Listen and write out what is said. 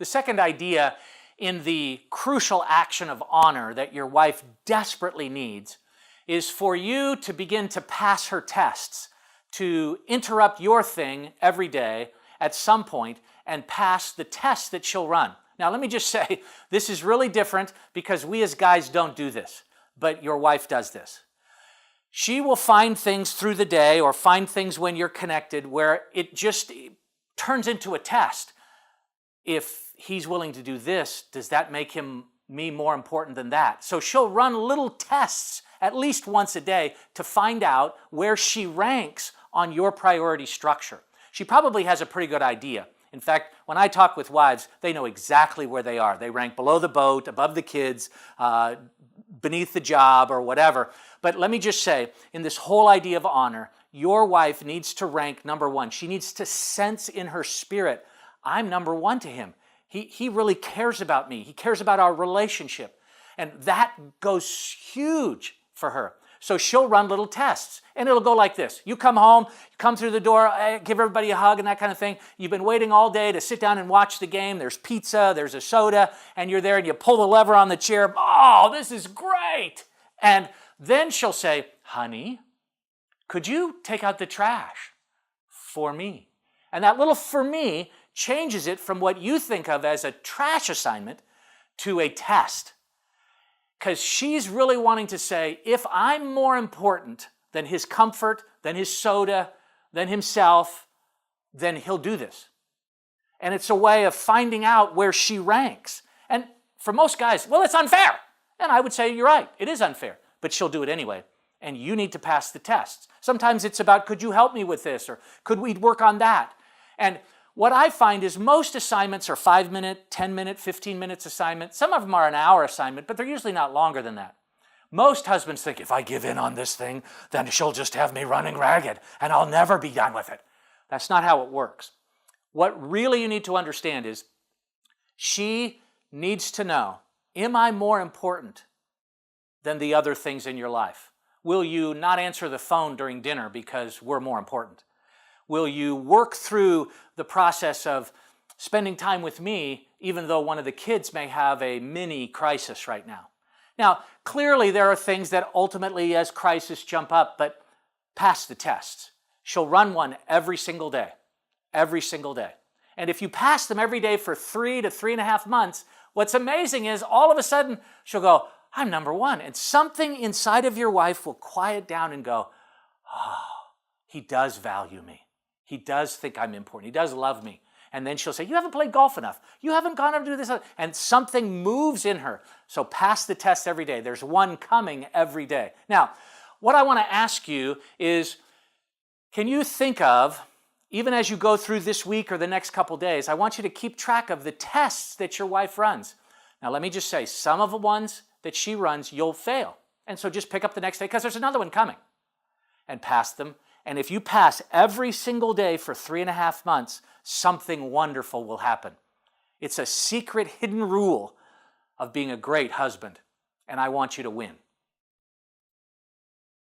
The second idea in the crucial action of honor that your wife desperately needs is for you to begin to pass her tests, to interrupt your thing every day at some point and pass the tests that she'll run. Now, let me just say, this is really different because we as guys don't do this, but your wife does this. She will find things through the day or find things when you're connected where it just turns into a test. If he's willing to do this, does that make me more important than that? So she'll run little tests at least once a day to find out where she ranks on your priority structure. She probably has a pretty good idea. In fact, when I talk with wives, they know exactly where they are. They rank below the boat, above the kids, beneath the job, or whatever. But let me just say, in this whole idea of honor, your wife needs to rank number one. She needs to sense in her spirit, I'm number one to him. He really cares about me. He cares about our relationship. And that goes huge for her. So she'll run little tests, and it'll go like this. You come home, you come through the door, give everybody a hug and that kind of thing. You've been waiting all day to sit down and watch the game. There's pizza, there's a soda, and you're there and you pull the lever on the chair. Oh, this is great. And then she'll say, honey, could you take out the trash for me? And that little for me changes it from what you think of as a trash assignment to a test. Because she's really wanting to say, if I'm more important than his comfort, than his soda, than himself, then he'll do this. And it's a way of finding out where she ranks. And for most guys, well, it's unfair. And I would say, you're right, it is unfair. But she'll do it anyway. And you need to pass the tests. Sometimes it's about, could you help me with this? Or could we work on that? And what I find is most assignments are 5-minute, 10-minute, 15 minutes assignment. Some of them are an hour assignment, but they're usually not longer than that. Most husbands think, if I give in on this thing, then she'll just have me running ragged and I'll never be done with it. That's not how it works. What really you need to understand is she needs to know, am I more important than the other things in your life? Will you not answer the phone during dinner because we're more important? Will you work through the process of spending time with me even though one of the kids may have a mini crisis right now? Now, clearly there are things that ultimately as crises jump up, but pass the tests. She'll run one every single day. Every single day. And if you pass them every day for 3 to 3.5 months, what's amazing is all of a sudden she'll go, I'm number one. And something inside of your wife will quiet down and go, oh, he does value me. He does think I'm important. He does love me. And then she'll say, you haven't played golf enough. You haven't gone to do this. And something moves in her. So pass the test every day. There's one coming every day. Now, what I want to ask you is, can you think of, even as you go through this week or the next couple days, I want you to keep track of the tests that your wife runs. Now, let me just say, some of the ones that she runs, you'll fail. And so just pick up the next day because there's another one coming and pass them. And if you pass every single day for 3.5 months, something wonderful will happen. It's a secret hidden rule of being a great husband, and I want you to win.